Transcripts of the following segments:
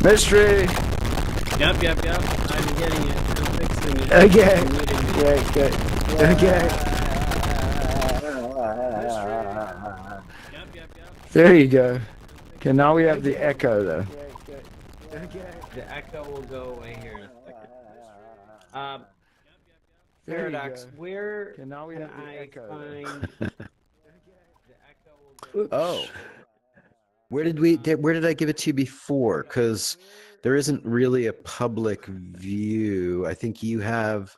Mystery. Yep. I'm getting it. I'm fixing it. Okay. I'm muting it. Okay. Okay. Yep. There you go. Okay, now we have the echo though. The echo will go away here in a second. There you Paradox, go. where Okay, now we can have the I echo. find the echo will go? Oh, where did I give it to you before? Because there isn't really a public view. I think you have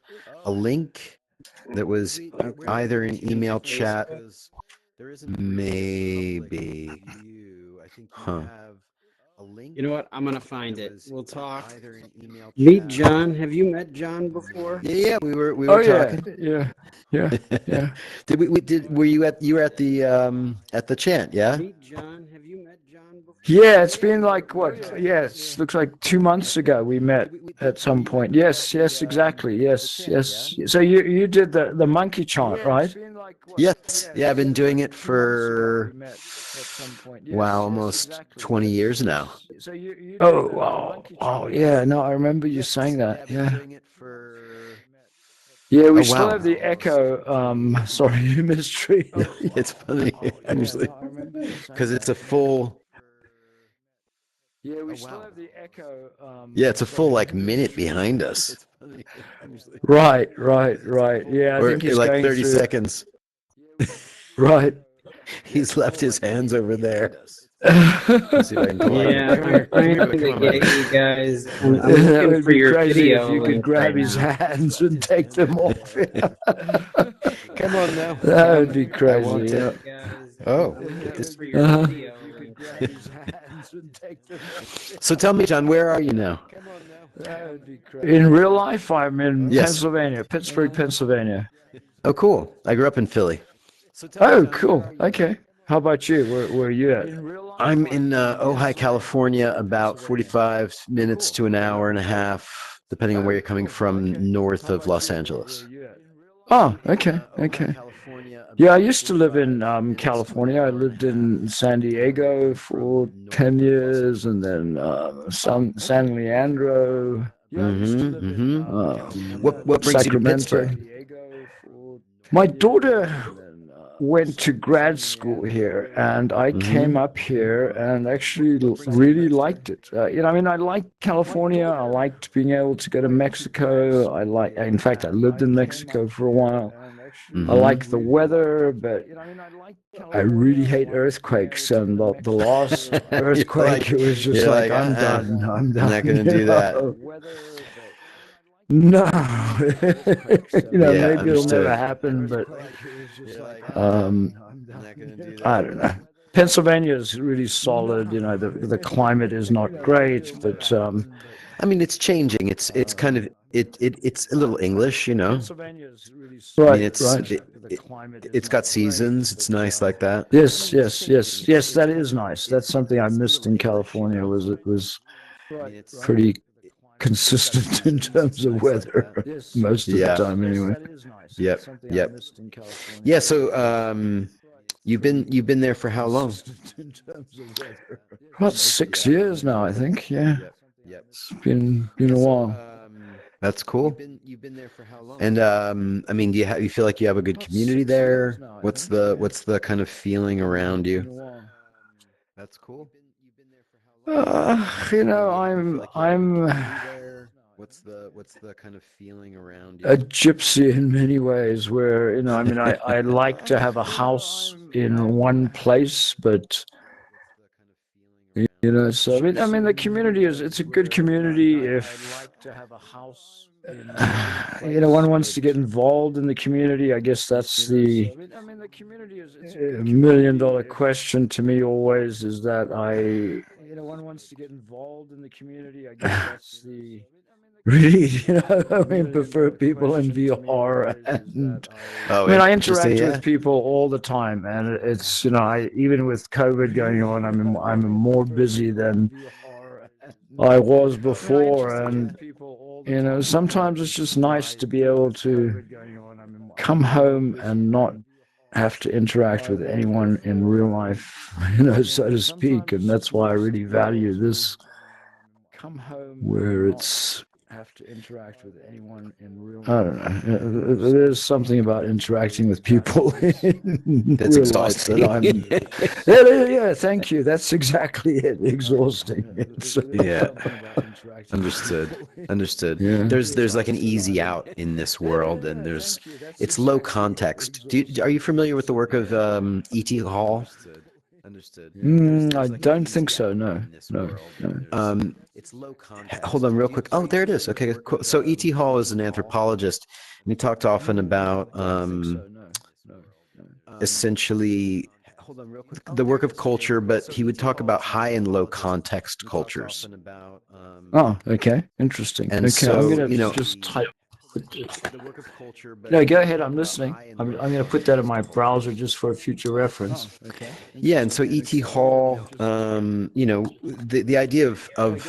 a link that was either in email chat, maybe. Huh. You know what? I'm gonna find it. We'll talk. Either in email Meet chat. John. Have you met John before? Yeah, we were Oh yeah, talking. yeah. Were you at the chant, yeah? Meet John. Have you met John before? Yeah, it's been like what? Yes, looks like 2 months ago we met at some point. Yes, exactly. Yes. So you did the monkey chant, right? Yes. Yeah, I've been doing it for wow, almost 20 years now. Oh wow. Oh yeah, no, I remember you saying that. Yeah. Yeah, we Oh, still wow. have the echo. Sorry, mystery. It's funny actually because it's a full. Yeah, we still have the echo. Yeah, it's a full like minute behind us, Right. Yeah, I or think he's like going 30 through. seconds. Right. He's left his hands over there. Let's see if I can pull Yeah, I'm trying to get you guys. I'm That looking would for be your crazy video if you could link grab right his now. hands and take them off. Come on now. That would be I want crazy. it. Guys, Oh, I'm looking this- for your Uh-huh. video link right now. So tell me, John, where are you now? In real life, I'm in Yes. Pennsylvania, Pittsburgh, Pennsylvania. Oh, cool. I grew up in Philly. Oh, cool. Okay. How about you? Where are you at? I'm in Ojai, California, about 45 minutes to an hour and a half, depending on where you're coming from, north of Los Angeles. Oh, okay. Yeah, I used to live in California. I lived in San Diego for 10 years and then San Leandro. What brings you to Sacramento. Pittsburgh? My daughter went to grad school here, and I came up here and actually really liked it. I liked California. I liked being able to go to Mexico. In fact, I lived in Mexico for a while. I like the weather, but I really hate earthquakes. And the last earthquake, it was just you're like, like, I'm done. I'm done. I'm not going to do that. No, Yeah, maybe it'll understood. never happen, but I don't know. Pennsylvania is really solid. The climate is not great, but I mean, it's changing. It's kind of it's a little English, you know. right, It's got seasons. It's nice like that. Yes. That is nice. That's something I missed in California. It was pretty consistent in terms of weather most of the time, anyway. Yep. Yeah. So you've been there for how long? About 6 years now, I think. Yeah, it's been a while. That's cool. And I mean, you feel like you have a good community there? What's the kind of feeling around you? That's cool. I'm What's the kind of feeling around a you? gypsy in many ways. Where I like to have a house in one place, but so I mean, the community it's a good community if one wants to get involved in the community. I guess that's the $1 million question to me always, is that one wants to get involved in the community. I guess that's the really, I mean, prefer people in VR, and Oh, I mean, I interesting, interact yeah. with people all the time, and it's even with COVID going on, I'm more busy than I was before, and sometimes it's just nice to be able to come home and not have to interact with anyone in real life, so to speak, and that's why I really value this come home where and it's not have to interact with anyone in real life. I don't know. There's something about interacting with people in that's real life that exhausting. yeah, thank you. That's exactly it. Exhausting. Yeah. Understood. Yeah. There's like an easy out in this world, and it's low context. Are you familiar with the work of E.T. Hall? I don't think so. No, no, no. Hold on, real quick. Oh, there it is. Okay, cool. So E.T. Hall is an anthropologist, and he talked often about essentially the work of culture, but he would talk about high and low context cultures. Oh, okay, interesting. And Okay, I'm so, gonna you know, just type. No, go ahead. I'm listening. I'm gonna put that in my browser just for future reference. Okay. yeah, and so E.T. Hall, you know, the idea of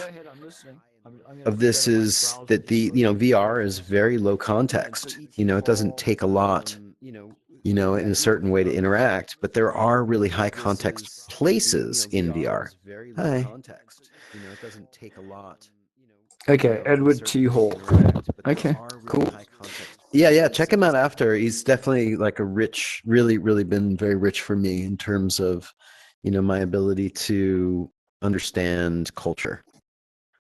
this is that VR is very low context. You know, it doesn't take a lot, you know, in a certain way to interact, but there are really high context places in VR. Hi. Okay, Edward T. Hall. Okay, cool. Yeah, check him out after. He's definitely like a rich, really been very rich for me in terms of, you know, my ability to understand culture.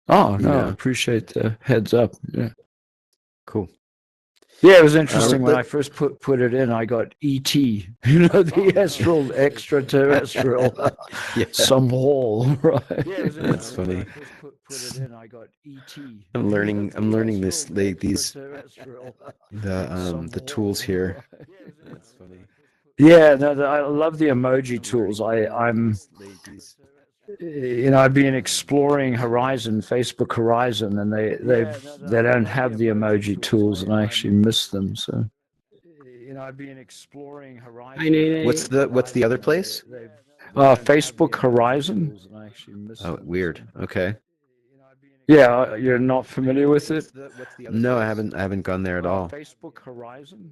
Oh You no, I know? appreciate the heads up. Yeah. Cool. Yeah, it was interesting when but- I first put it in. I got ET, you know, the astral extraterrestrial, Yeah. some hall, right? That's funny. Put it in. I got ET. I'm learning this these Extraterrestrial, the tools here. That's funny. Yeah, no, I love the emoji tools. I'm you know, I've been exploring Horizon, Facebook Horizon, and they don't have the emoji tools, and I actually miss them. So, you know, I've been exploring Horizon. Hi, Nene. What's the other place? Facebook Horizon. Oh, weird. Okay. Yeah, you're not familiar with it? No, I haven't gone there at all. Facebook Horizon.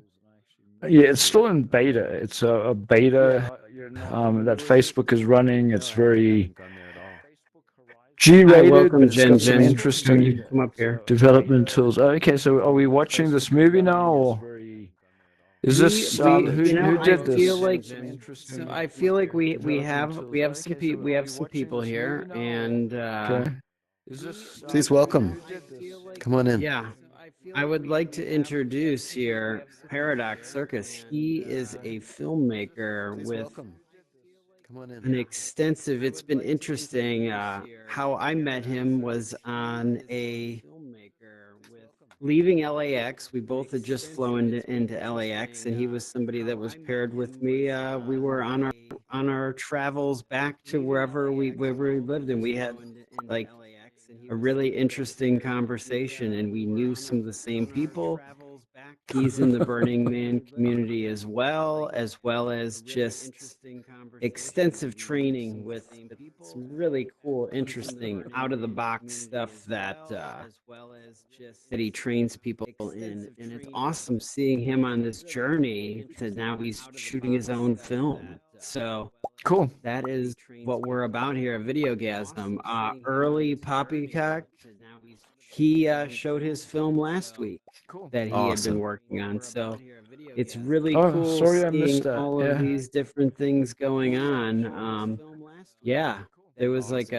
Yeah, it's still in beta. It's a beta that Facebook is running. It's very G-rated, welcome, but it's Jen. got some Jen. You interesting can come up here. development tools. Okay, so are we watching this movie now, or is this who did this? I feel like we have some people here, and Okay. Please welcome. Come on in. yeah, I would like to introduce here Paradox Circus. He is a filmmaker with an extensive. It's been interesting. How I met him was on a leaving LAX. We both had just flown into LAX, and he was somebody that was paired with me. We were on our travels back to wherever we lived, and we had like a really interesting conversation, and we knew some of the same people. He's in the Burning Man community as well as just extensive training with some really cool, interesting, out of the box stuff that he trains people in, and it's awesome seeing him on this journey to now he's shooting his own film. So Cool. that is what we're about here at Videogasm. Early Poppycock, he showed his film last week that he had Awesome. been working on. So it's really Oh, cool sorry I missed seeing that. all Yeah. of these different things going on. Yeah, there was like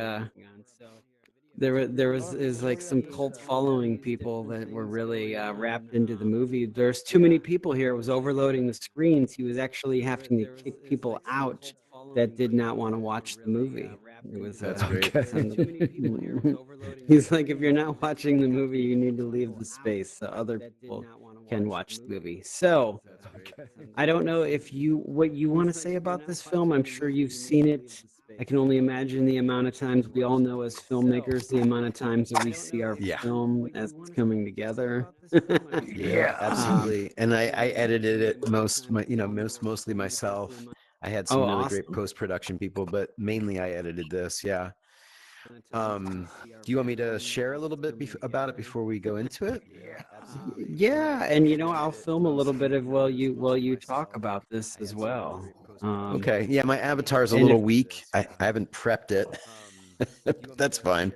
there was is like some cult following people that were really wrapped into the movie. There's too many people here. It was overloading the screens. He was actually having to kick people out that did not want to watch the movie. It was That's great. He's like, if you're not watching the movie, you need to leave the space so other people can watch the movie. So I don't know if what you want to say about this film. I'm sure you've seen it. I can only imagine the amount of times we all know as filmmakers, the amount of times that we see our film as it's coming together. Yeah, absolutely. And I edited it mostly myself. I had some really great post-production people, but mainly I edited this. Yeah. Do you want me to share a little bit about it before we go into it? Yeah, and I'll film a little bit of while you talk about this as well. Okay. Yeah, my avatar's a little weak. I haven't prepped it. That's fine.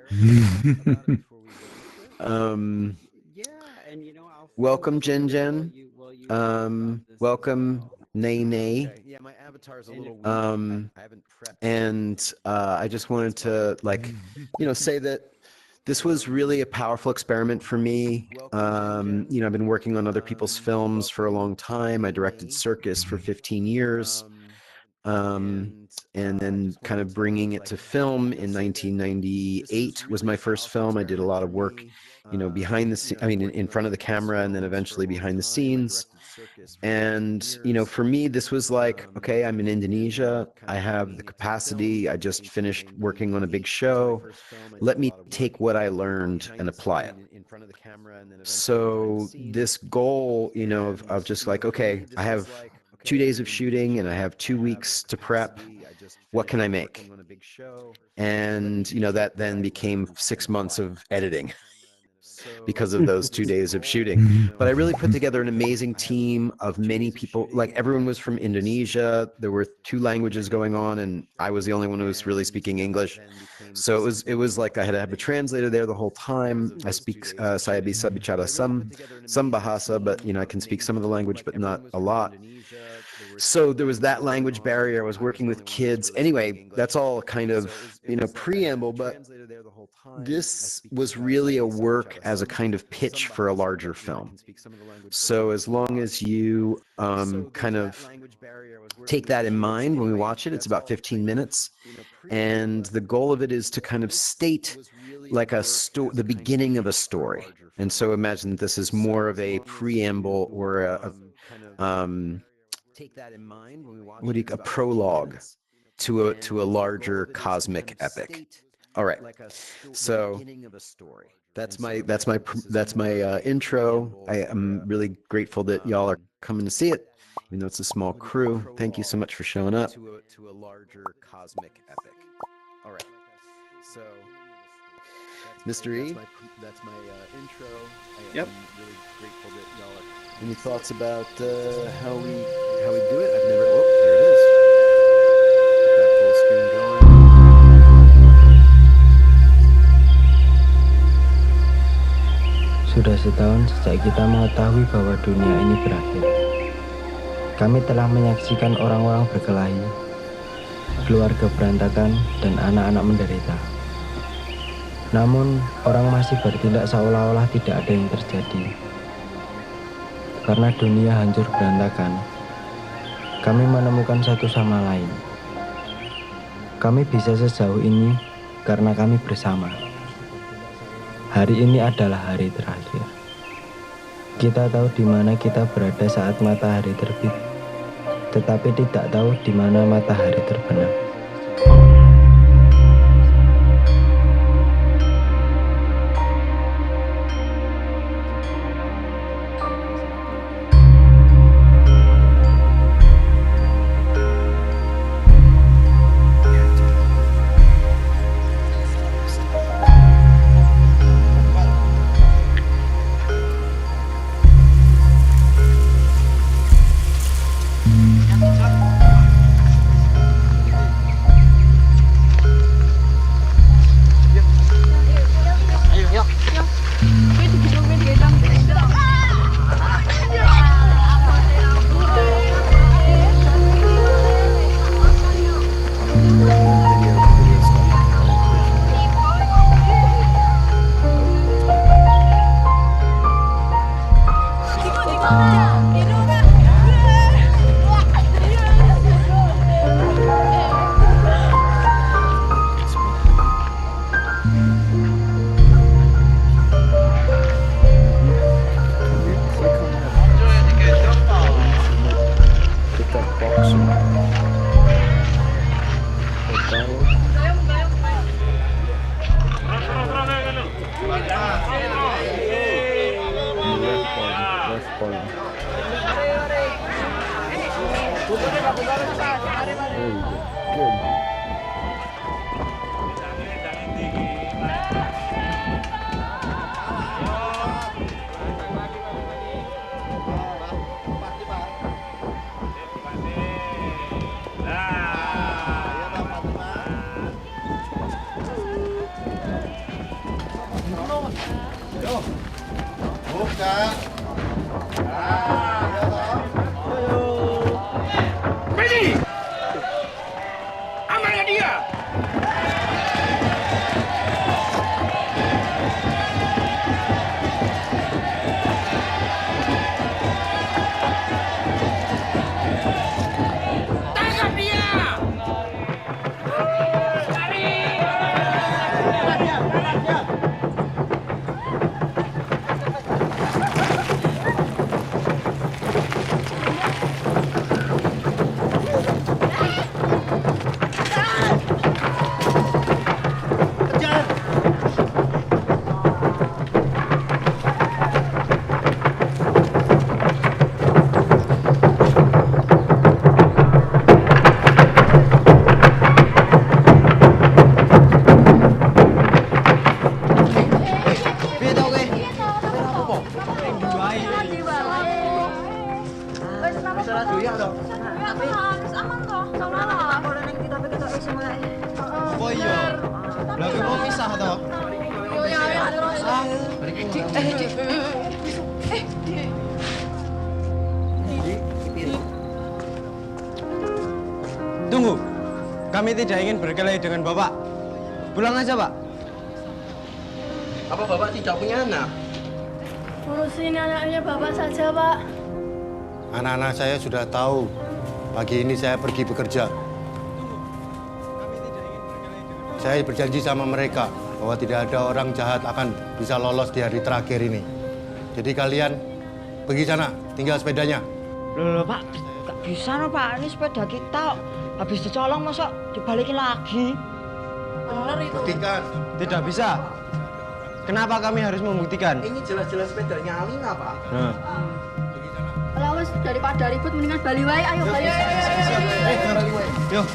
Yeah, and you know, I'll Welcome, Jen follow Jen. Welcome, Nay Nay. Yeah, my avatar's a little weird. I haven't prepped. And I just wanted to, like, say that this was really a powerful experiment for me. I've been working on other people's films for a long time. I directed Circus for 15 years. And then kind of bringing it to film in 1998 was my first film. I did a lot of work, behind the scenes, in front of the camera, and then eventually behind the scenes. And, for me, this was like, okay, I'm in Indonesia. I have the capacity. I just finished working on a big show. Let me take what I learned and apply it. So this goal, of just like, okay, I have 2 days of shooting and I have 2 weeks to prep. What can I make? And, that then became 6 months of editing because of those 2 days of shooting. But I really put together an amazing team of many people. Like, everyone was from Indonesia. There were 2 languages going on, and I was the only one who was really speaking English. So it was like I had to have a translator there the whole time. I speak saya bisa bicara some bahasa, but I can speak some of the language, but not a lot. So there was that language barrier. I was working with kids. Anyway, that's all kind of preamble, but this was really a work as a kind of pitch for a larger film. So as long as you kind of take that in mind when we watch it, it's about 15 minutes. And the goal of it is to kind of state like the beginning of a story. And so imagine that this is more of a preamble or a prologue to a larger cosmic epic. All right. So that's my intro. I am really grateful that y'all are coming to see it, even though it's a small crew. Thank you so much for showing up. To a larger cosmic epic. All right. So, Mr. E, that's my intro. Yep. I'm really grateful that y'all are. Any thoughts about how we do it? I've never. Oh, here it is. Got that full screen going. Sudah setahun sejak kita mengetahui bahwa dunia ini berakhir. Kami telah menyaksikan orang-orang berkelahi, keluarga berantakan, dan anak-anak menderita. Namun, orang masih bertindak seolah-olah tidak ada yang terjadi. Karena dunia hancur berantakan, kami menemukan satu sama lain. Kami bisa sejauh ini karena kami bersama. Hari ini adalah hari terakhir. Kita tahu di mana kita berada saat matahari terbit, tetapi tidak tahu di mana matahari terbenam. Oh iya. Lah kowe mau pisah to? Tunggu. Kami tidak ingin berkelahi dengan Bapak. Pulang aja, Pak. Apa Bapak tidak punya anak? Urusin anaknya Bapak saja, Pak. Anak-anak saya sudah tahu. Pagi ini saya pergi bekerja. Saya berjanji sama mereka bahwa tidak ada orang jahat akan bisa lolos di hari terakhir ini. Jadi kalian pergi sana, tinggal sepedanya. Loh, Pak, gak bisa no, Pak. Ini sepeda kita. Habis dicolong, masa dibalikin lagi? Bener itu. Buktikan. Tidak bisa. Kenapa kami harus membuktikan? Ini jelas-jelas sepedanya Alina, Pak. Nah. Lah wis daripada ribut mendingan bali wae. Ayo bali. Yuk.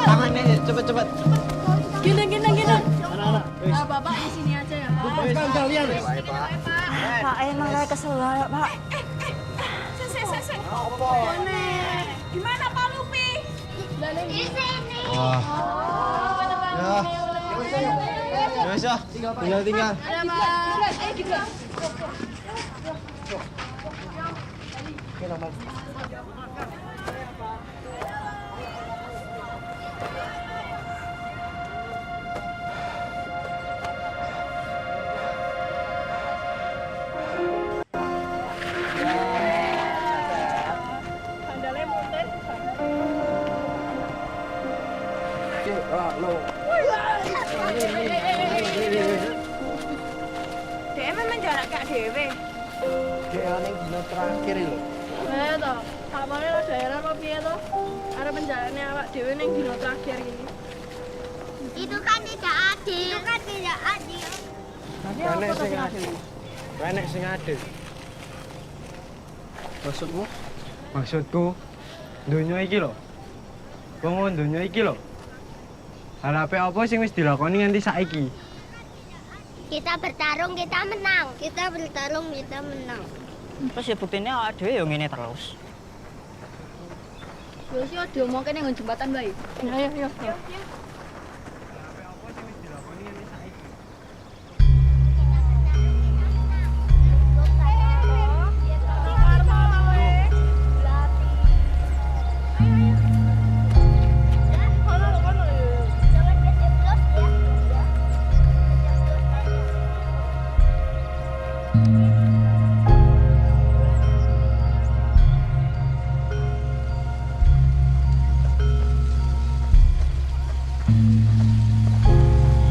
Tangannya cepet-cepet. Gini. Nah, Bapak di sini aja ya, Pak. Pak, emang saya kesel banget, Pak. Gimana Pak Lupi? Di sini. Wah. Ya wis ah, tinggal. Ada Mas. Ayo juga. Dia memang jarak kak Dewe. Dia ning dino terakhir lho. Eh toh, kamane lo daerah lo piye toh? Arep penjarane awak dhewe ning dino terakhir ini. Itu kan tidak adil. Enek sing adil. Maksudmu? Maksudku, donya iki lho. Wong donya iki lho. Hal apa sing wis dilakoni nganti saiki? Kita bertarung, kita menang. Kita bertarung, kita menang. Terus ya buktinya awak dhewe ya ngene terus. Wis yo diomongke ning jembatan bae. Ayo.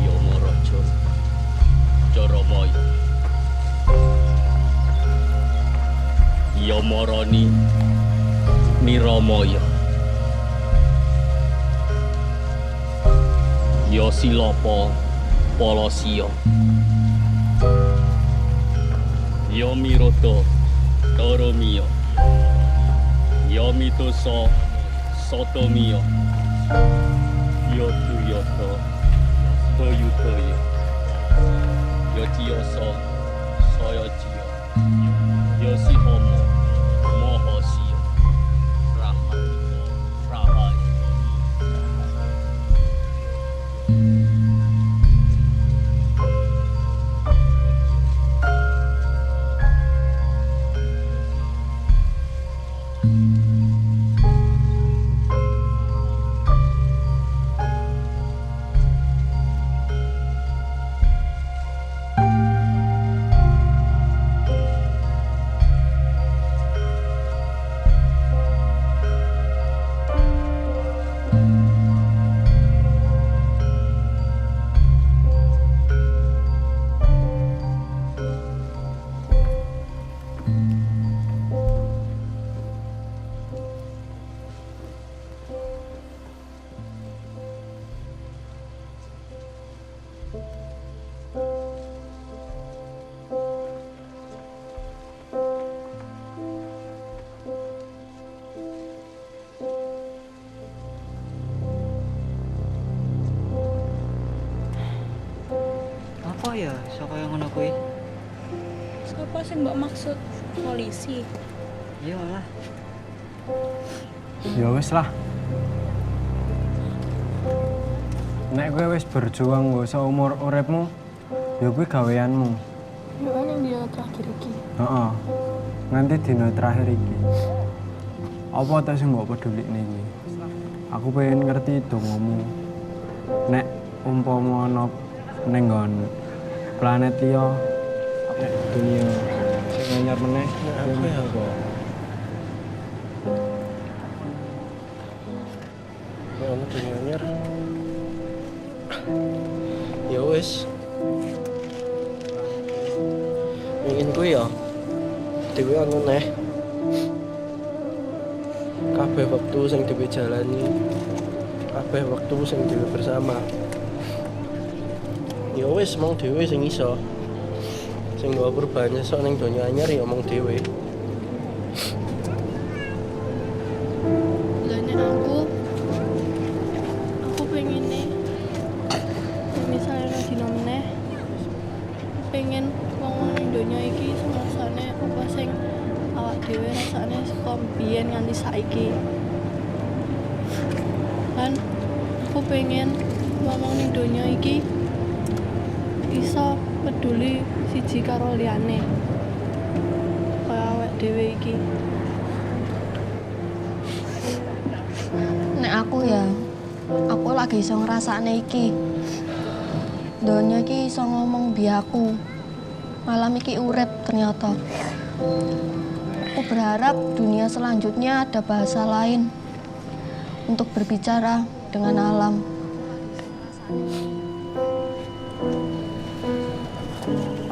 Yamaraja Jaramaya Yamarani Niramaya Yasilapa Palasiya Yamirata Taramiya Yamitosa Sotomiya Siho saya jiyo Yosi homo moho siyo Rahai Apa ya saka yang ngono kuwi? Siapa sih mbak maksud? Polisi? Iya lah. Ya wis lah. Nek kowe wis berjuang nggo seumur uripmu, ya kuwi gaweanmu. Ya kan yang dia terakhir iki. Heeh. Nganti dina terakhir iki. Apa tak sing mbok pedulikne iki? Aku pengen ngerti dongamu. Nek umpama ana ning nggon planet liya dunia sing anyar meneh aku ya apa? Ono dunia anyar. Ya wis. Ingin ku ya dhewe anu neh. Kabeh waktu sing dhewe jalani, kabeh waktu sing dhewe bersama. Ya wis mong dhewe sing iso. Sing gawa perubahan esuk ning donya anyar ya mong dhewe. Lane aku pengen nih misalnya lagi meneh pengen wong ning donya iki rasane apa sing awak dhewe rasane saka mbiyen nganti saiki. Kan aku pengen wong ning donya iki iso peduli siji karo liyane kaya awake dhewe iki. Nek aku lagi iso ngrasakne iki. Donya iki iso ngomong biaku. Malam iki urip ternyata. Aku berharap dunia selanjutnya ada bahasa lain untuk berbicara dengan alam.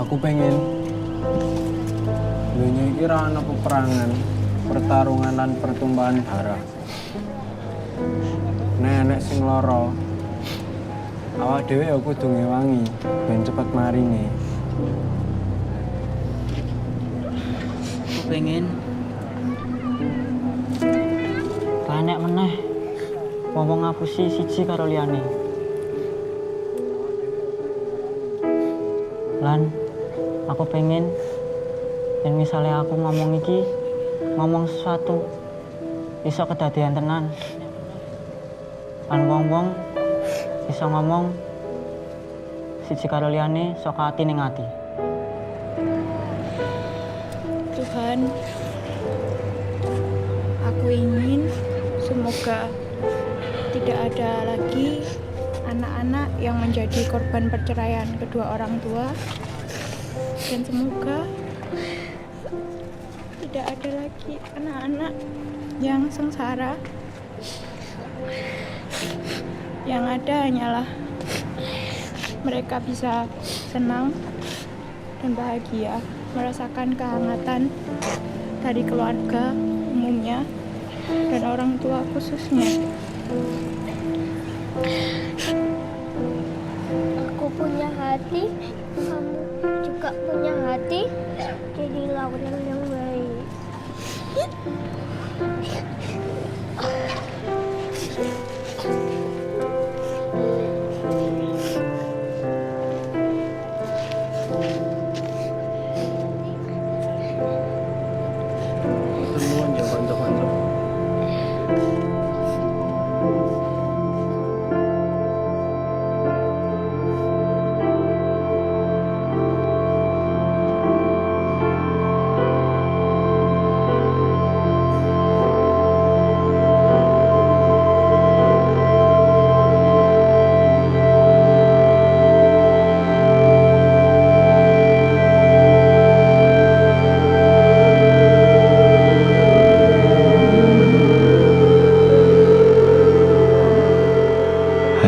Aku pengen dunia iki ra ana peperangan, pertarungan lan pertumpahan darah. Nek sing lara, awak dhewe ya kudu ngewangi ben cepet marine. Aku pengen banyak meneh ngomong ngapusi siji karo liyane. Lan aku pengen yang misalnya aku ngomong sesuatu iso kedadian tenan. Lan wong-wong iso ngomong siji karo liyane saka ati ning ati. Tuhan, aku ingin semoga tidak ada lagi anak-anak yang menjadi korban perceraian kedua orang tua, dan semoga tidak ada lagi anak-anak yang sengsara. Yang ada hanyalah mereka bisa senang dan bahagia, merasakan kehangatan dari keluarga umumnya dan orang tua khususnya. Aku punya hati, kamu juga punya hati. Jadilah orang yang baik.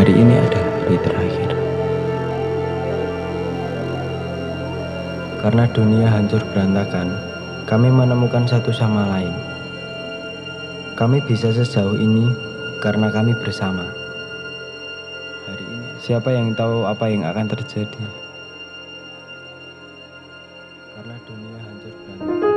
hari ini adalah hari terakhir. Karena dunia hancur berantakan, kami menemukan satu sama lain. Kami bisa sejauh ini karena kami bersama. Hari ini, siapa yang tahu apa yang akan terjadi? Karena dunia hancur berantakan.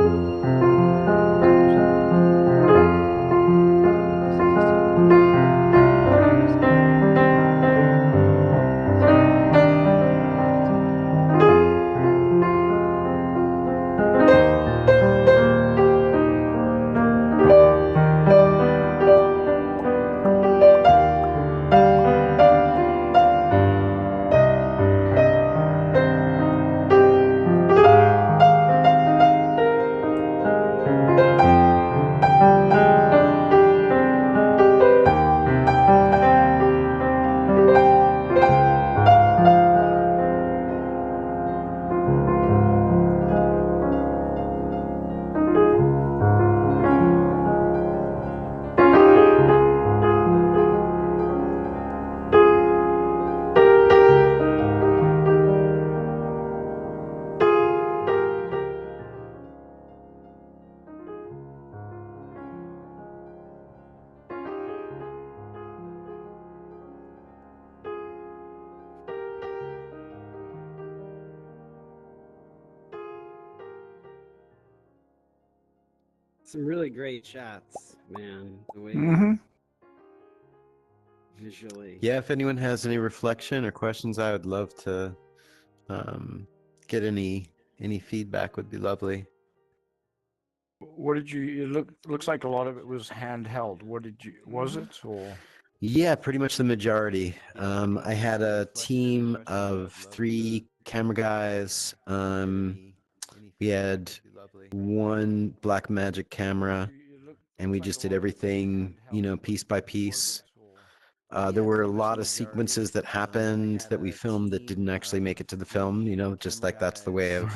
Some really great shots, man. The way visually. Yeah, if anyone has any reflection or questions, I would love to get any feedback would be lovely. What did you? Looks like a lot of it was handheld. What did you? Was it or? Yeah, pretty much the majority. I had a team of 3 camera guys. We had one Blackmagic camera, and we just did everything, piece by piece. There were a lot of sequences that happened that we filmed that didn't actually make it to the film, just like that's the way of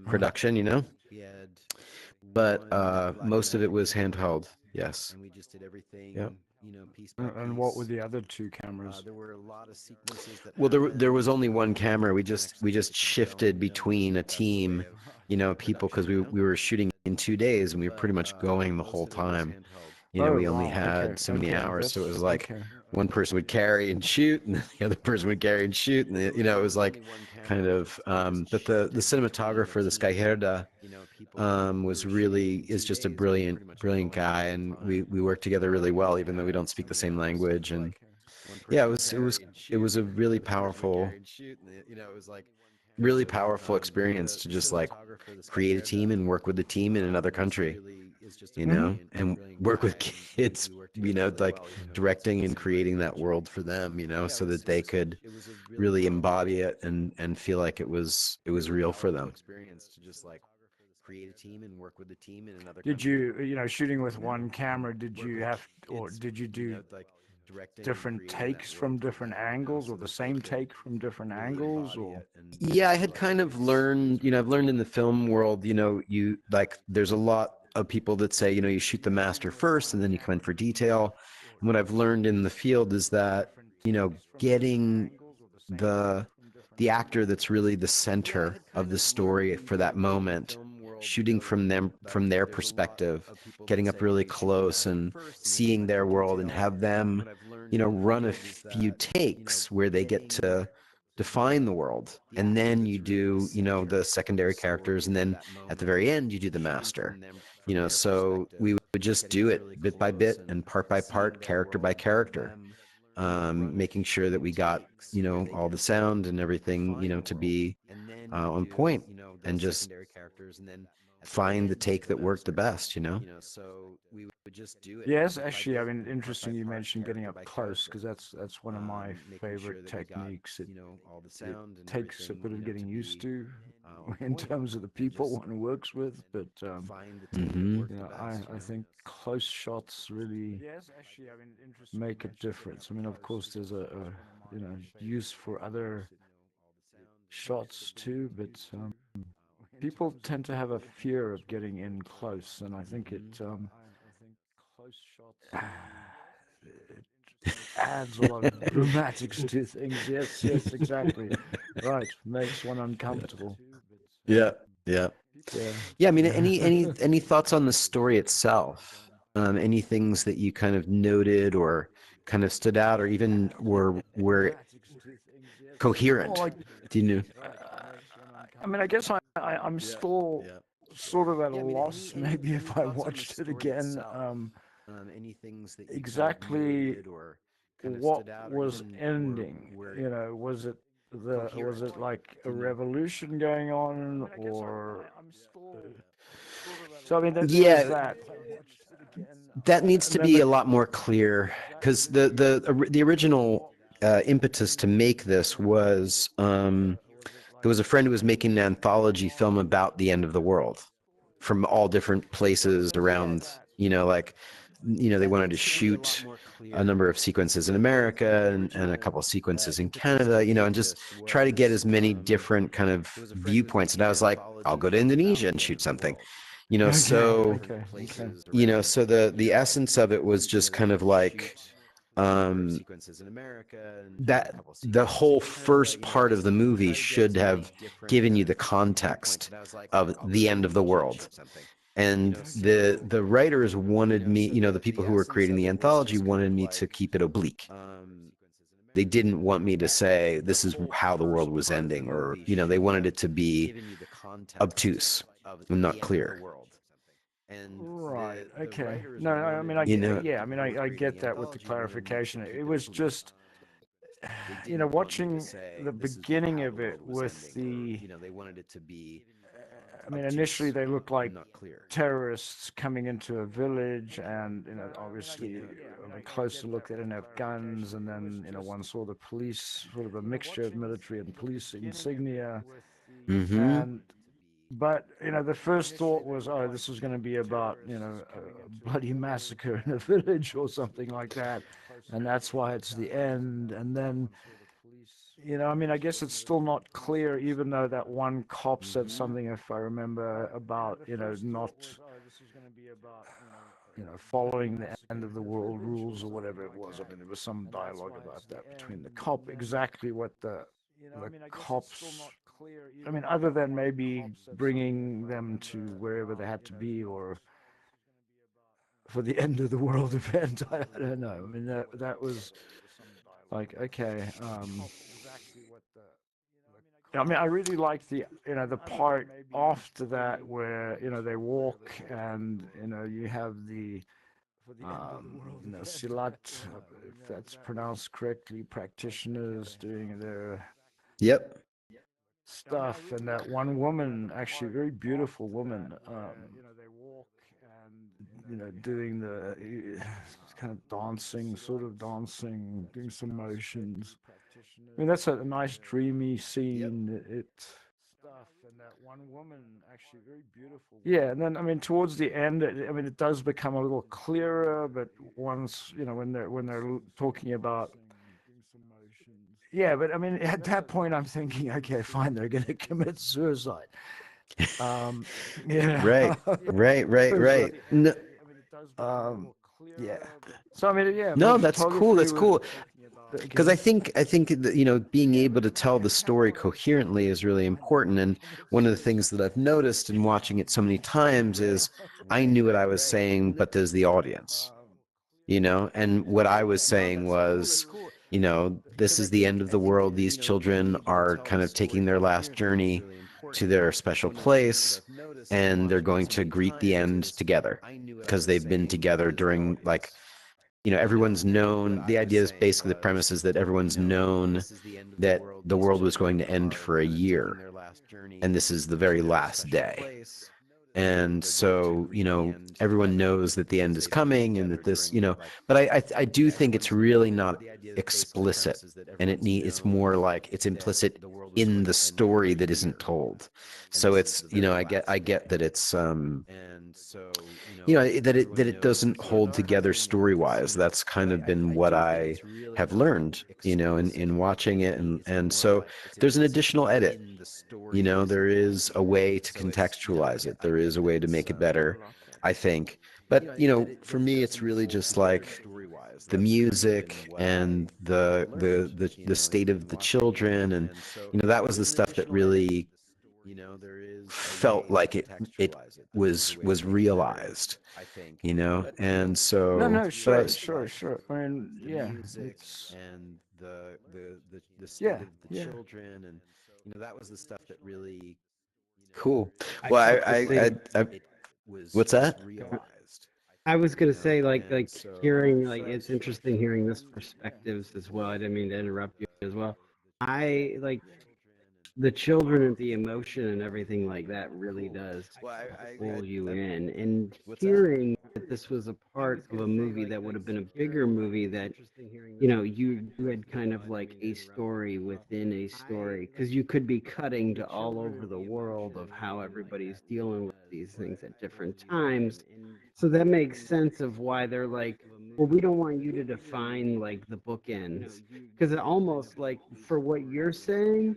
production, But most of it was handheld, yes. Yep. And what were the other 2 cameras? Well, there was only one camera. We just shifted between a team, people, because we were shooting in 2 days and we were pretty much going the whole time. We only had so many hours, so it was like one person would carry and shoot, and the other person would carry and shoot, and it was like kind of. But the cinematographer, the Skyherda, is just a brilliant guy, and we work together really well, even though we don't speak the same language. And yeah, it was a really powerful experience to just like create a team and work with a team in another country, and work with kids, like directing and creating that world for them, so that they could really embody it and feel like it was real for them. Create a team and work with the team in another country. Did you, shooting with one camera, did you do different takes from different angles, or the same take from different angles, or? Yeah, I had kind of learned, I've learned in the film world, there's a lot of people that say, you shoot the master first and then you come in for detail. And what I've learned in the field is that, getting the actor that's really the center of the story for that moment, shooting from their perspective, getting up really close and seeing their world, and have them, run a few takes where they get to define the world, and then you do, the secondary characters, and then at the very end you do the master. So we would just do it bit by bit and part by part, character by character, making sure that we got, all the sound and everything, to be on point, and just find the take that worked the best, So we would just do it. Yes, actually, I mean, interesting you mentioned getting up close, because that's one of my favorite techniques. It takes a bit of getting used to in terms of the people one works with, but I think close shots really make a difference. I mean, of course, there's a use for other shots too, but people tend to have a fear of getting in close, and I think it adds a lot of dramatics to things. Yes, yes, exactly. Right, makes one uncomfortable. Yeah, yeah, Yeah. yeah. I mean, any thoughts on the story itself? Any things that you kind of noted or kind of stood out, or even were coherent? Well, Do you know? I mean, I guess I'm still sort of at a loss, maybe if I watched it again, Any things that you exactly noted or kind of what stood out, or was even ending. You know, was it like a revolution going on, or so? I mean, there was that. That needs to And then be a lot more clear, because the original impetus to make this was there was a friend who was making an anthology film about the end of the world from all different places around, they wanted to shoot a number of sequences in America and a couple of sequences in Canada, and just try to get as many different kind of viewpoints. And I was like, I'll go to Indonesia and shoot something, so so the essence of it was just kind of like that the whole first part of the movie should have given you the context of the end of the world. And the writers wanted me, the people who were creating the anthology wanted me to keep it oblique. They didn't want me to say this is how the world was ending, or they wanted it to be obtuse and not clear. Right. Okay. No, I mean, I get that with the clarification. It was just, watching the beginning of it with the, they wanted it to be. I mean, initially they looked like terrorists coming into a village, and obviously on a closer look they didn't have guns, and then one saw the police, sort of a mixture of military and police insignia, and. But the first thought was, oh, this was going to be about a bloody massacre in a village or something like that, and that's why it's the end. And then, I mean, I guess it's still not clear, even though that one cop said something, if I remember, about not following the end of the world rules or whatever it was. I mean, there was some dialogue about that between the cop. Exactly what the cops. I mean, other than maybe bringing them to wherever they had to be, or for the end of the world event, I don't know. I mean, that was like, okay. I mean, I really like the the part after that where they walk, and you have the silat, if that's pronounced correctly, practitioners doing their stuff, and that one woman, actually a very beautiful woman, doing the kind of dancing, doing some motions. I mean, that's a nice dreamy scene. And that one woman, actually very beautiful. Yeah, and then I mean, towards the end, it does become a little clearer. But once when they're talking about. Yeah, but I mean, at that point, I'm thinking, okay, fine, they're going to commit suicide. Right. No, yeah. So I mean, yeah. No, that's cool. That's cool. Because I think that, being able to tell the story coherently is really important. And one of the things that I've noticed in watching it so many times is I knew what I was saying, but there's the audience, and what I was saying was, this is the end of the world. These children are kind of taking their last journey to their special place, and they're going to greet the end together because they've been together during, like, everyone's known. The idea is basically, the premise is that everyone's known that the world was going to end for a year, and this is the very last day. And so, everyone knows that the end is coming, and that this, but I do think it's really not explicit, and it's more like it's implicit in the story that isn't told. So it's, I get that it's, that it doesn't hold together story-wise. That's kind of been what I have learned, in watching it, and so there's an additional edit. There is a way to contextualize it. There is a way to make it better, I think. But for me, it's really just like the music and the state of the children, and that was the stuff that really felt like it was realized, and so. No, no, but sure, sure, sure. I mean, the yeah, music it's and the state yeah, of the yeah. children, and that was the stuff that really cool. I Well, have to say, what's that? I was gonna say, like And so hearing, like, it's interesting hearing this perspectives as well. I didn't mean to interrupt you as well. I like the children and the emotion and everything like that really does pull you in. And hearing that this was a part of a movie that would have been a bigger movie, that you had kind of like a story within a story, because you could be cutting to all over the world of how everybody's dealing with these things at different times. So that makes sense of why they're like, well, we don't want you to define like the bookends, because it almost like, for what you're saying,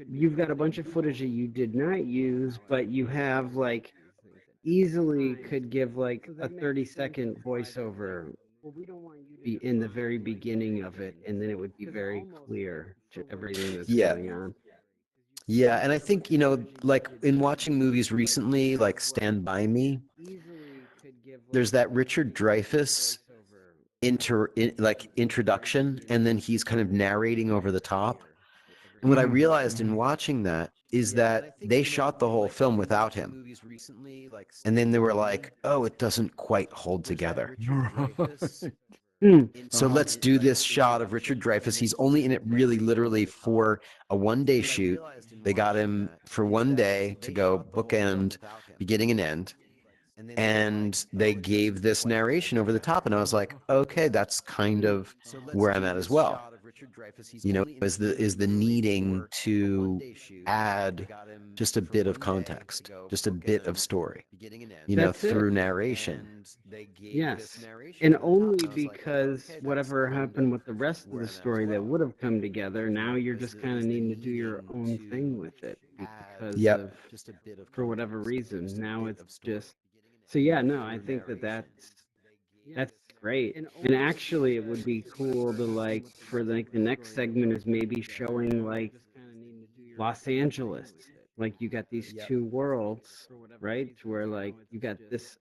you've got a bunch of footage that you did not use, but you have like easily could give like a 30-second voiceover be in the very beginning of it, and then it would be very clear to everything that's Yeah. going on. Yeah, and I think, like in watching movies recently, like Stand By Me, there's that Richard Dreyfuss introduction, and then he's kind of narrating over the top. And what I realized in watching that is that they shot the whole film without him. And then they were like, oh, it doesn't quite hold together. So let's do this shot of Richard Dreyfuss. He's only in it really literally for a one-day shoot. They got him for one day to go bookend beginning and end. And they gave this narration over the top. And I was like, okay, that's kind of where I'm at as well. Is the needing to add just a bit of context, just a bit of story, That's it. through narration. Yes, and only because whatever happened with the rest of the story that would have come together, now you're just kind of needing to do your own thing with it because Yep. of, for whatever reason. Now it's just, so yeah, no, I think that's great. And actually, it would be cool to, like, for like the next segment is maybe showing like Los Angeles. Like, you got these two worlds, right? Where like you got this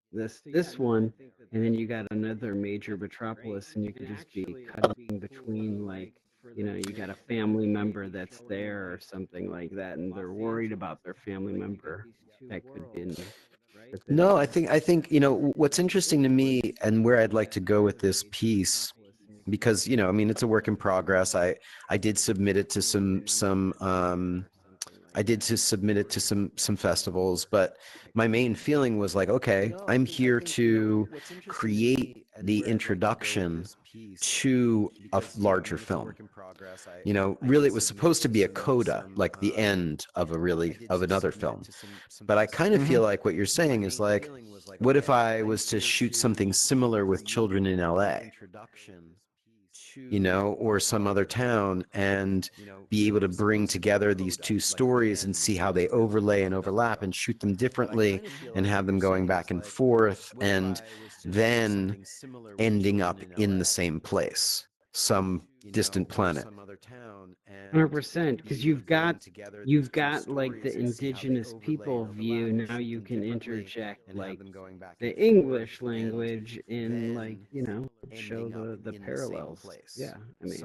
one, and then you got another major metropolis, and you could just be cutting between, like, you got a family member that's there or something like that, and they're worried about their family member that could be in. No, I think what's interesting to me, and where I'd like to go with this piece, because I mean, it's a work in progress. I did submit it to some festivals, but my main feeling was like, okay, I'm here to create the introduction to a larger film. Really, it was supposed to be a coda, like the end of another film. But I kind of feel like what you're saying is like, what if I was to shoot something similar with children in LA? Or some other town, and be able to bring together these two stories and see how they overlay and overlap, and shoot them differently and have them going back and forth, and then ending up in the same place, some distant planet. 100%, because you've got like the indigenous people view. Now you can interject like the English language in, like, show the parallels. Yeah, I mean,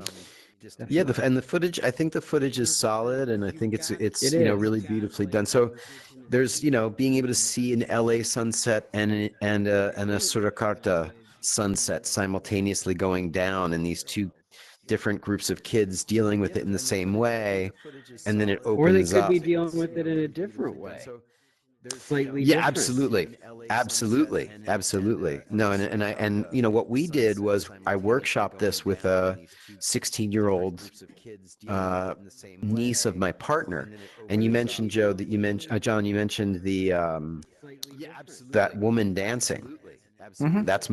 Yeah, and the footage, I think the footage is solid, and I think it's It is. really beautifully done. So there's being able to see an LA sunset and a Surakarta sunset simultaneously going down, and these two different groups of kids dealing with it in the same way, and then it opens up. Or they could be dealing with it in a different way. Slightly Yeah, different. absolutely. No, and what we did was I workshopped this with a 16-year-old niece of my partner, and you mentioned, Joe, that John, you mentioned the that woman dancing. Mm-hmm. That's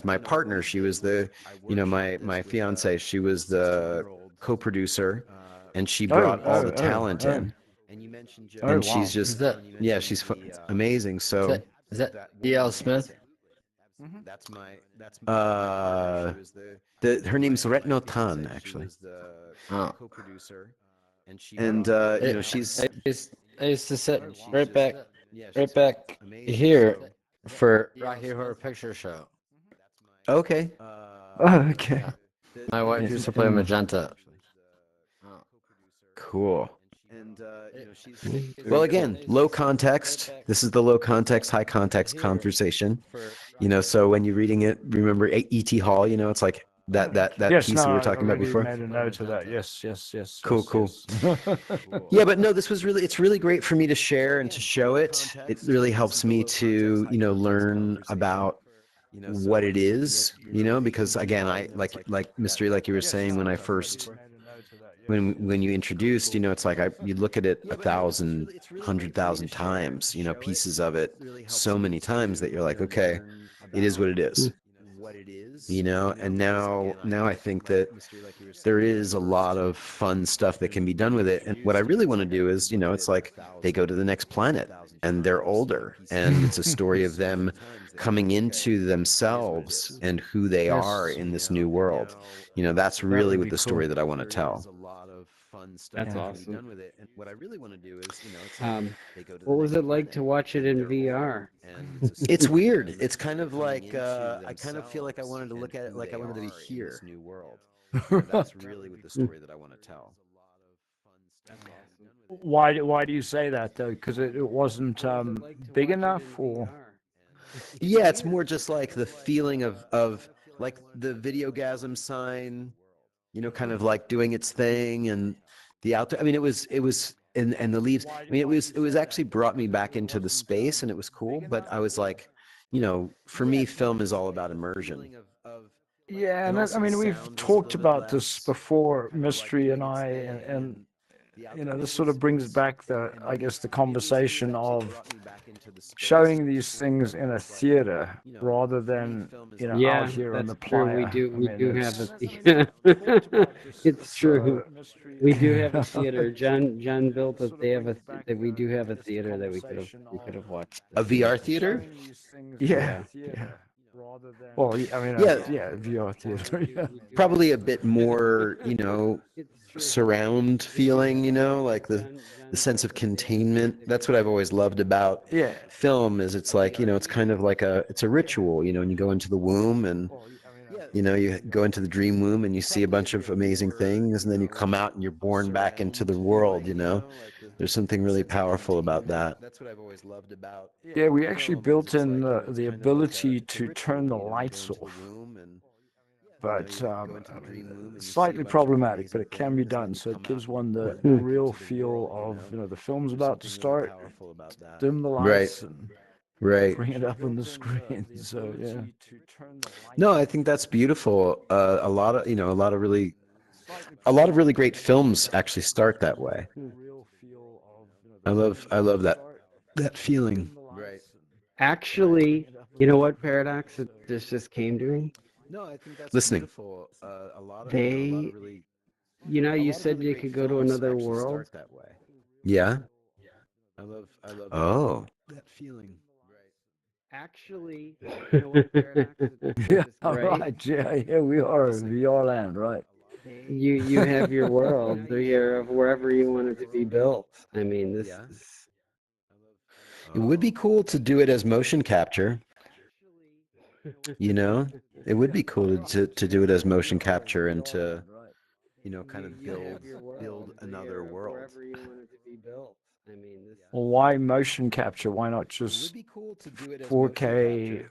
my partner. She was the my fiance. She was the co-producer, and she brought all the talent in. And she's just, she's amazing. So Is that D.L. Smith? That's her name's Retno Tan, actually. Oh. Co-producer, and you know, she's. I used to sit right back here for Rocky Horror Picture Show. Okay. Okay. My wife used to play Magenta. Cool. And well, again, low context. This is the low context, high context conversation. You know, so when you're reading it, remember E.T. Hall. You know, it's like that Yes, piece no, that we were talking about I already before. made a note of that. Yes. Cool, cool. Yeah, but no, this was really, it's really great for me to share and to show it. It really helps me to, you know, learn about what it is, you know, because again, I like Mystery, like you were saying, when I first, when you introduced, you know, it's like you look at it 1,000, 100,000 times, you know, pieces of it so many times that you're like, okay, it is what it is. You know, and now I think that there is a lot of fun stuff that can be done with it. And what I really want to do is, you know, it's like they go to the next planet and they're older, and it's a story of them coming into themselves and who they are in this new world. You know, that's really what the story that I want to tell. That's awesome. What I really want to do is, you know, what was it like to watch it in VR? It's weird. It's kind of like I kind of feel like I wanted to look at it like I wanted to be here. New world. That's really what the story that I want to tell. Why do you say that though? Because it wasn't big enough, or? Yeah, it's more just like the feeling of like the Videogasm sign, you know, kind of like doing its thing, and the outdoor. I mean, it was and the leaves. I mean, it was actually brought me back into the space, and it was cool. But I was like, you know, for me, film is all about immersion. Yeah, and I mean, we've talked about this before, Mystery and I, and you know, this sort of brings back I guess, the conversation of showing these things in a theater rather than, you know, out here on the playa. We do have a theater. It's true. We do have a theater. John built it. We do have a theater that we could have watched. A VR theater? Yeah. Well, I mean, yeah, VR theater. Yeah. Probably a bit more, you know, surround feeling, you know, like the sense of containment. That's what I've always loved about film, is it's like, you know, it's kind of like it's a ritual, you know, and you go into the womb and, you know, you go into the dream womb and you see a bunch of amazing things, and then you come out and you're born back into the world, you know. There's something really powerful about that. That's what I've always loved about. Yeah, we actually built in the ability to turn the lights off. But slightly problematic, but it can be done. So it gives one the real feel of, you know, the film's about to start, dim the lights, and bring it up on the screen. So yeah. No, I think that's beautiful. A lot of really great films actually start that way. I love that feeling. Right. Actually, you know what, Paradox? This just came to me. No, I think that's listening. Beautiful. You know, you said you could go to another world. That way. Yeah. I love. Oh. That feeling. Actually, you know what, Paradox? Yeah, right. Yeah, we are in VR land, right? You have your world there of wherever you want it to be built. I mean, this. It would be cool to do it as motion capture. You know, it would be cool to do it as motion capture and to, you know, kind of build another world. Well, why motion capture? Why not just 4K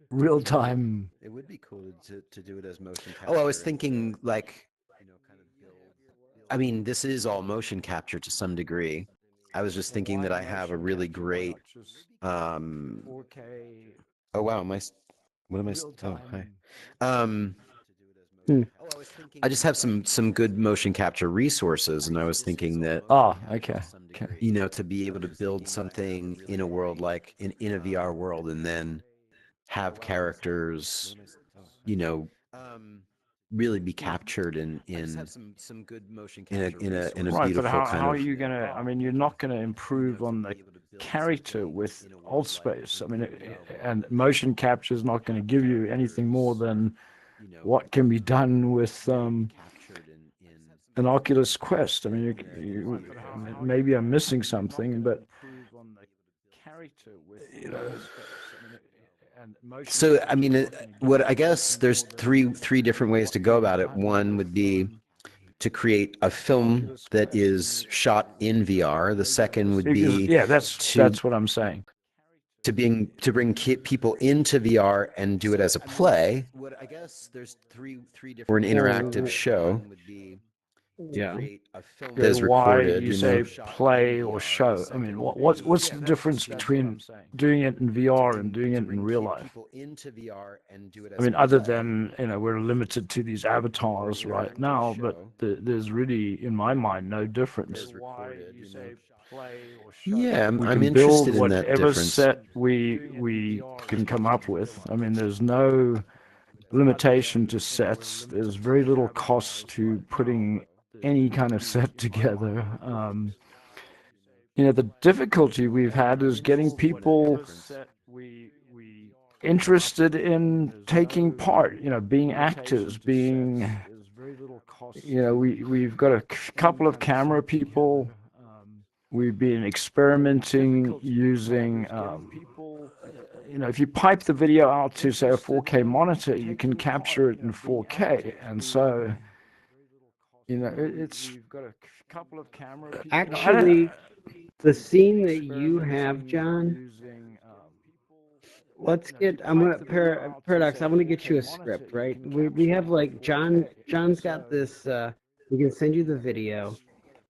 real time? It would be cool to do it as motion capture. Oh, I was thinking like, you know, kind of I mean, this is all motion capture to some degree. I was just thinking that I have a really great 4K. Oh wow, what am I? Oh hi. I just have some good motion capture resources, and I was thinking that. Oh, okay. You know, to be able to build something in a world like in a VR world, and then have characters, you know, really be captured in some good motion in a Right, but beautiful kind how are of. you going to, I mean, you're not going to improve on the character with old space. I mean, and motion capture is not going to give you anything more than what can be done with an Oculus Quest. I mean, maybe I'm missing something, but you know. So I mean, what I guess there's three different ways to go about it. One would be to create a film that is shot in VR. The second would be that's what I'm saying. To bring people into VR and do it as a play. What I guess there's three different or an interactive show. Yeah. That is Why recorded. you say play or show? I mean, what's the difference between doing it in VR and doing it in real life? I mean, other than we're limited to these avatars right now, but there's really, in my mind, no difference. Yeah, We I'm can interested build in that whatever difference. set we can come up with. I mean, there's no limitation to sets. There's very little cost to putting any kind of set together. The difficulty we've had is getting people interested in taking part, being actors, being, we've got a couple of camera people. We've been experimenting using, if you pipe the video out to, say, a 4K monitor, you can capture it in 4K. And so, it's got a couple of camera people. Actually, the scene that you have, John, let's get, I'm going to, Paradox, I'm going to get you a script, right? We have like, John's got this, we can send you the video.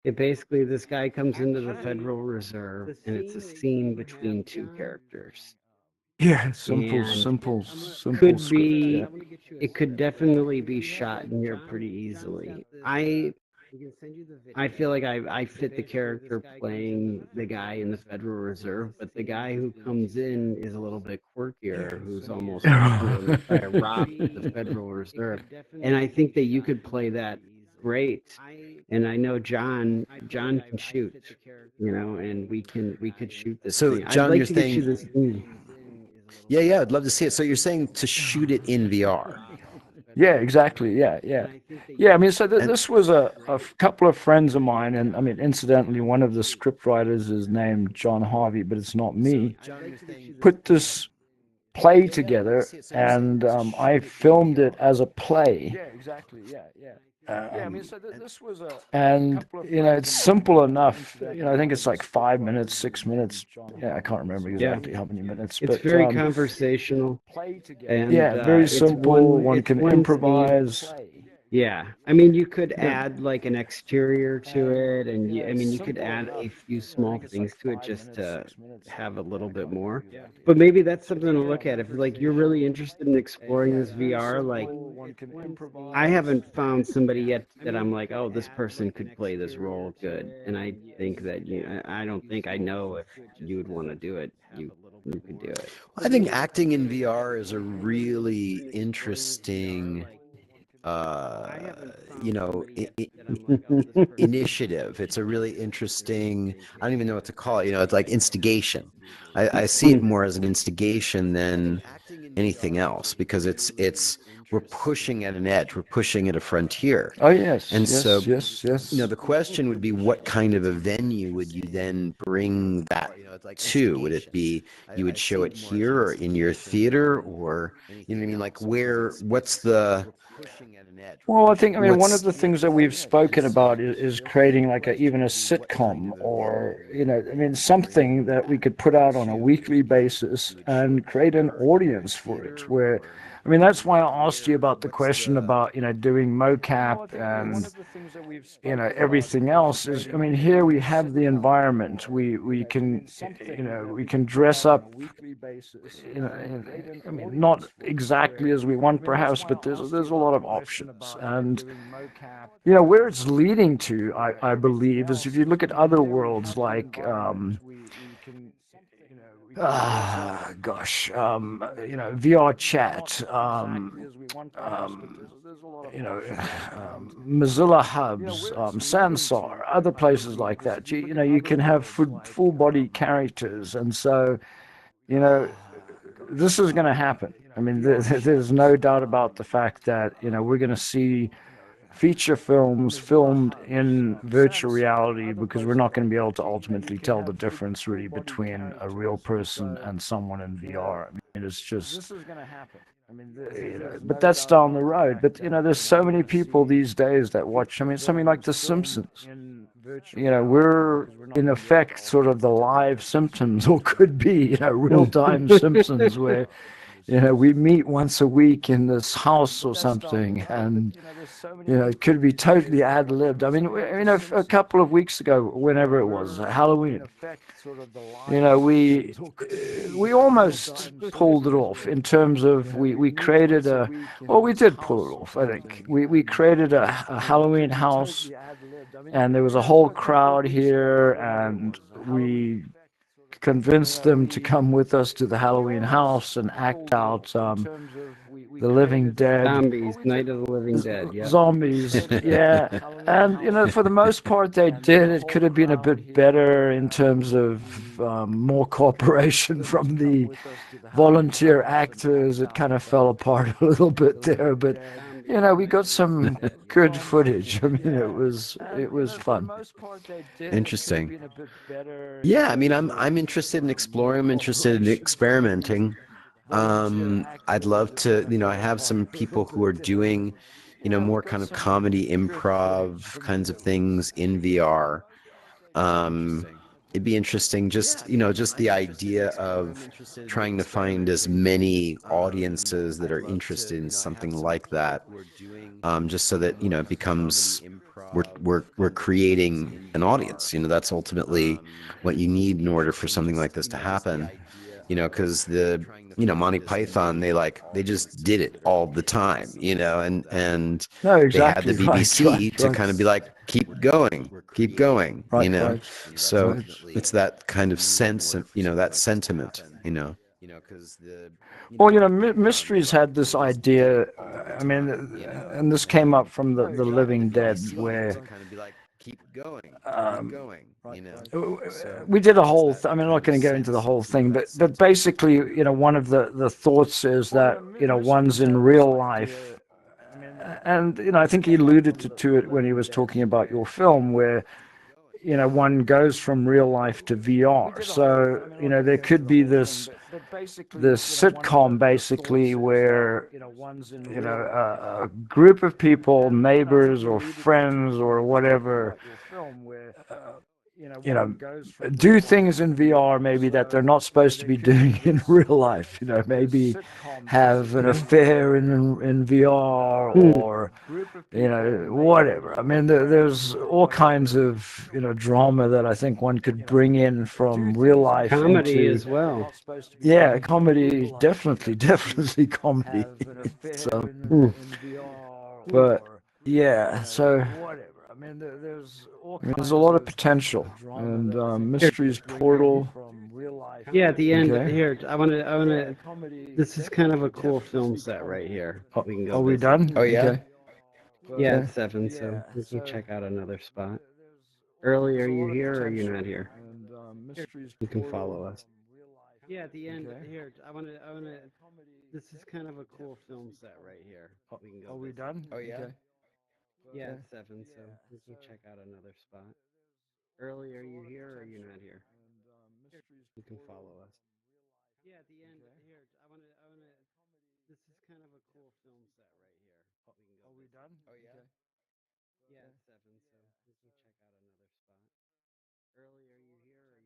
It basically, this guy comes into the Federal Reserve, and it's a scene between two characters. Yeah, simple Could script, be, yeah. it could definitely be shot in here pretty easily. I feel like I fit the character playing the guy in the Federal Reserve, but the guy who comes in is a little bit quirkier, who's almost like by a rock at the Federal Reserve. And I think that you could play that great. And I know John can shoot, and we could shoot this. So thing. John, I'd like you're to get saying, you this thing. Yeah, I'd love to see it. So you're saying to shoot it in VR? Yeah, exactly. Yeah. I mean, so this was a couple of friends of mine, and I mean, incidentally, one of the script writers is named John Harvey, but it's not me. Put this play together, and I filmed it as a play. Yeah, exactly. Yeah. I mean, so this was and it's simple enough. I think it's like 5 minutes, 6 minutes. Yeah, I can't remember exactly how many minutes. It's but, very conversational. And, very simple. One can improvise. Yeah, I mean, you could add like an exterior to it, and you could add a few small things to it just to have a little bit more. But maybe that's something to look at if like you're really interested in exploring this VR. Like, I haven't found somebody yet that I'm like, oh, this person could play this role good, and I think that I don't think I know if you would want to do it. You could do it. I think acting in VR is a really interesting. Initiative. It's a really interesting, I don't even know what to call it. It's like instigation. I see it more as an instigation than anything else, because we're pushing at an edge, we're pushing at a frontier. Oh yes. And yes, so yes. the question would be, what kind of a venue would you then bring that to? Would it be you would show it here or in your theater, or what I mean, like what's the. Well, I one of the things that we've spoken about is creating like even a sitcom, or something that we could put out on a weekly basis and create an audience for it. Where, that's why I asked you about the question about doing mocap and everything else. Is here we have the environment. We can we can dress up. Not exactly as we want, perhaps, but there's a lot of options. And where it's leading to, I believe, is if you look at other worlds like gosh, VR chat, Mozilla Hubs, Sansar, other places like that. You can have full body characters, and so you know this is going to happen. I mean, there's no doubt about the fact that we're going to see feature films filmed in virtual reality because we're not going to be able to ultimately tell the difference really between a real person and someone in VR. I mean, it's just this is going to happen. I mean, but that's down the road. But there's so many people these days that watch. I mean, something like The Simpsons. We're in effect sort of the live Simpsons, or could be, real-time Simpsons, where we meet once a week in this house or something, and it could be totally ad-libbed. I mean, a couple of weeks ago, whenever it was, Halloween, we almost pulled it off in terms of we created we did pull it off, I think. We created a Halloween house, and there was a whole crowd here, and we convinced them to come with us to the Halloween house and act out the Living Dead. Zombies, Night of the Living Dead, yeah. Zombies, yeah. And, for the most part, they did. It could have been a bit better in terms of more cooperation from the volunteer actors. It kind of fell apart a little bit there, but we got some good footage. I mean, it was fun. Interesting. Yeah, I mean, I'm interested in exploring. I'm interested in experimenting. I'd love to, I have some people who are doing, more kind of comedy improv kinds of things in VR. It'd be interesting, just the idea of trying to find as many audiences that are interested in something like that, just so that it becomes we're creating an audience. That's ultimately what you need in order for something like this to happen. Because the Monty Python, they just did it all the time, and no, exactly. They had the BBC to kind of be like, keep going, right. So it's that kind of sense of, that sentiment, Well, Mysteries had this idea. I mean, and this came up from the Living Dead, where we did a whole. I mean, I'm not going to go into the whole thing, but basically, one of the thoughts is that one's in real life, and I think he alluded to it when he was talking about your film, where one goes from real life to VR. So there could be this sitcom basically where a group of people, neighbors or friends or whatever, do things in VR maybe that they're not supposed to be doing in real life. Maybe have an affair in VR, or whatever. I mean, there's all kinds of drama that I think one could bring in from real life. Comedy as well. Yeah, comedy, definitely comedy. So, but yeah, so. I mean, there's a lot of potential, and Mysteries Portal. Yeah, at the end Okay. here, I want to. This is kind of a cool film set right here. We can go. Are we visit. done? Oh, yeah? Okay. Yeah, Okay. it's 7, so we can check out another spot. Early, are you here or are you not here? You can follow us. Yeah, at the end here, I want to. This is kind of a cool film set right here. We can go. Are we visit. done? Oh, yeah? Okay. Yeah, it's 7, so we can check out another spot. Early, are you here or are you not here? You can follow us. Yeah, at the end here, I want to. This is kind of a cool film set right here. We can go. Are we done? Oh, yeah? Okay. Yeah, it's 7, so we can check out another spot. Early, are you here or